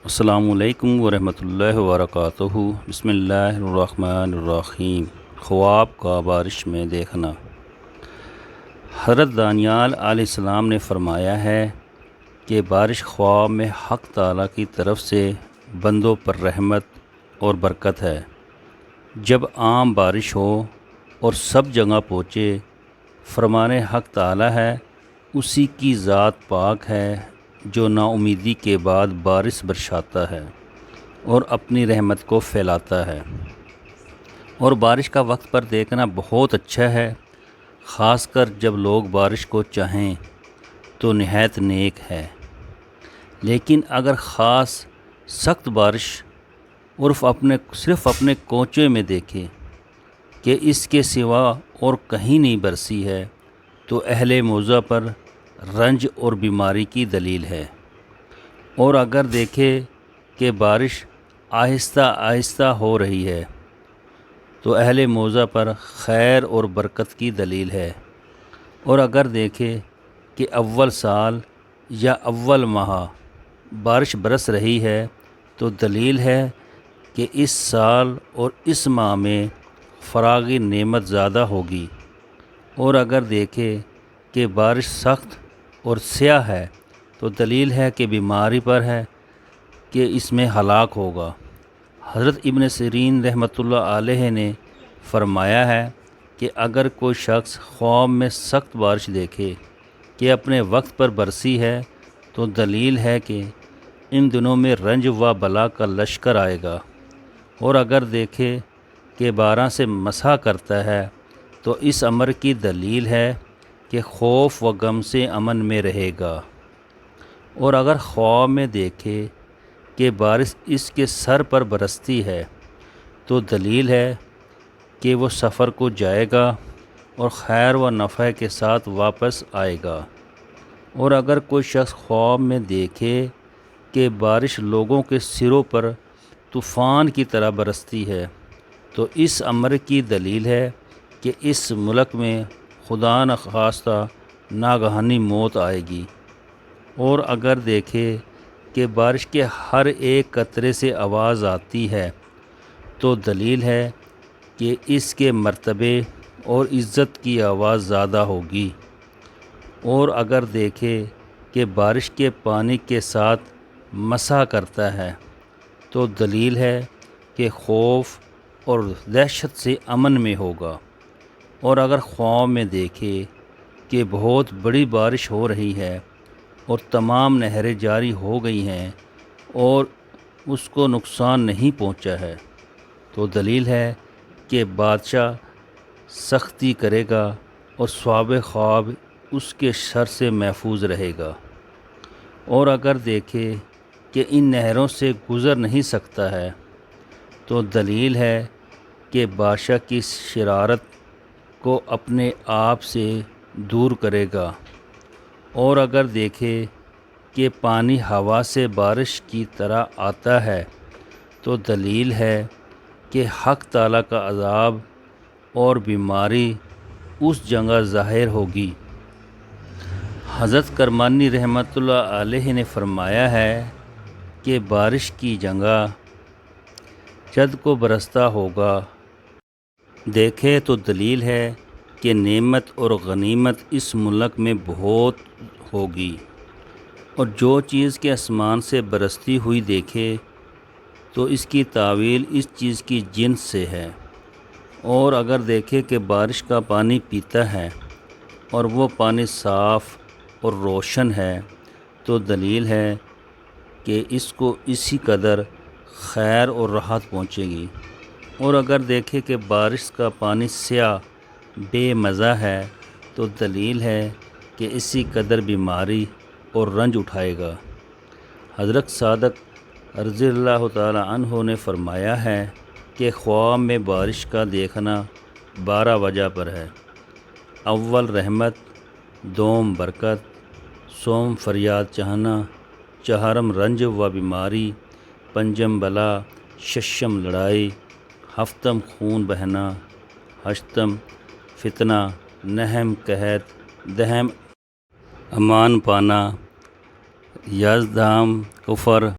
السلام علیکم ورحمۃ اللہ وبرکاتہ۔ بسم اللہ الرحمن الرحیم۔ خواب کا بارش میں دیکھنا۔ حضرت دانیال علیہ السلام نے فرمایا ہے کہ بارش خواب میں حق تعالیٰ کی طرف سے بندوں پر رحمت اور برکت ہے۔ جب عام بارش ہو اور سب جگہ پہنچے، فرمان حق تعالیٰ ہے، اسی کی ذات پاک ہے جو نا امیدی کے بعد بارش برساتا ہے اور اپنی رحمت کو پھیلاتا ہے۔ اور بارش کا وقت پر دیکھنا بہت اچھا ہے، خاص کر جب لوگ بارش کو چاہیں تو نہایت نیک ہے۔ لیکن اگر خاص سخت بارش صرف اپنے کوچے میں دیکھے کہ اس کے سوا اور کہیں نہیں برسی ہے تو اہل موضع پر رنج اور بیماری کی دلیل ہے۔ اور اگر دیکھے کہ بارش آہستہ آہستہ ہو رہی ہے تو اہل موضع پر خیر اور برکت کی دلیل ہے۔ اور اگر دیکھے کہ اول سال یا اول ماہ بارش برس رہی ہے تو دلیل ہے کہ اس سال اور اس ماہ میں فراغی نعمت زیادہ ہوگی۔ اور اگر دیکھے کہ بارش سخت اور سیاہ ہے تو دلیل ہے کہ بیماری پر ہے کہ اس میں ہلاک ہوگا۔ حضرت ابن سیرین رحمۃ اللہ علیہ نے فرمایا ہے کہ اگر کوئی شخص خواب میں سخت بارش دیکھے کہ اپنے وقت پر برسی ہے تو دلیل ہے کہ ان دنوں میں رنج و بلا کا لشکر آئے گا۔ اور اگر دیکھے کہ بارہ سے مسح کرتا ہے تو اس امر کی دلیل ہے کہ خوف و غم سے امن میں رہے گا۔ اور اگر خواب میں دیکھے کہ بارش اس کے سر پر برستی ہے تو دلیل ہے کہ وہ سفر کو جائے گا اور خیر و نفع کے ساتھ واپس آئے گا۔ اور اگر کوئی شخص خواب میں دیکھے کہ بارش لوگوں کے سروں پر طوفان کی طرح برستی ہے تو اس امر کی دلیل ہے کہ اس ملک میں خدا نخواستہ ناگہانی موت آئے گی۔ اور اگر دیکھے کہ بارش کے ہر ایک قطرے سے آواز آتی ہے تو دلیل ہے کہ اس کے مرتبے اور عزت کی آواز زیادہ ہوگی۔ اور اگر دیکھے کہ بارش کے پانی کے ساتھ مسح کرتا ہے تو دلیل ہے کہ خوف اور دہشت سے امن میں ہوگا۔ اور اگر خواب میں دیکھے کہ بہت بڑی بارش ہو رہی ہے اور تمام نہریں جاری ہو گئی ہیں اور اس کو نقصان نہیں پہنچا ہے تو دلیل ہے کہ بادشاہ سختی کرے گا اور صاحب خواب اس کے شر سے محفوظ رہے گا۔ اور اگر دیکھے کہ ان نہروں سے گزر نہیں سکتا ہے تو دلیل ہے کہ بادشاہ کی شرارت کو اپنے آپ سے دور کرے گا۔ اور اگر دیکھے کہ پانی ہوا سے بارش کی طرح آتا ہے تو دلیل ہے کہ حق تعالیٰ کا عذاب اور بیماری اس جگہ ظاہر ہوگی۔ حضرت کرمانی رحمۃ اللہ علیہ نے فرمایا ہے کہ بارش کی جگہ جد کو برستا ہوگا دیکھے تو دلیل ہے کہ نعمت اور غنیمت اس ملک میں بہت ہوگی۔ اور جو چیز کے آسمان سے برستی ہوئی دیکھے تو اس کی تعویل اس چیز کی جنس سے ہے۔ اور اگر دیکھے کہ بارش کا پانی پیتا ہے اور وہ پانی صاف اور روشن ہے تو دلیل ہے کہ اس کو اسی قدر خیر اور راحت پہنچے گی۔ اور اگر دیکھے کہ بارش کا پانی سیاہ بے مزہ ہے تو دلیل ہے کہ اسی قدر بیماری اور رنج اٹھائے گا۔ حضرت صادق رضی اللہ تعالی عنہ نے فرمایا ہے کہ خواب میں بارش کا دیکھنا 12 وجہ پر ہے۔ اول رحمت، دوم برکت، سوم فریاد چاہنا، چہارم رنج و بیماری، پنجم بلا، ششم لڑائی، ہفتم خون بہنا، ہشتم فتنہ، نہم قحط، دہم امان پانا، یازدہم کفر،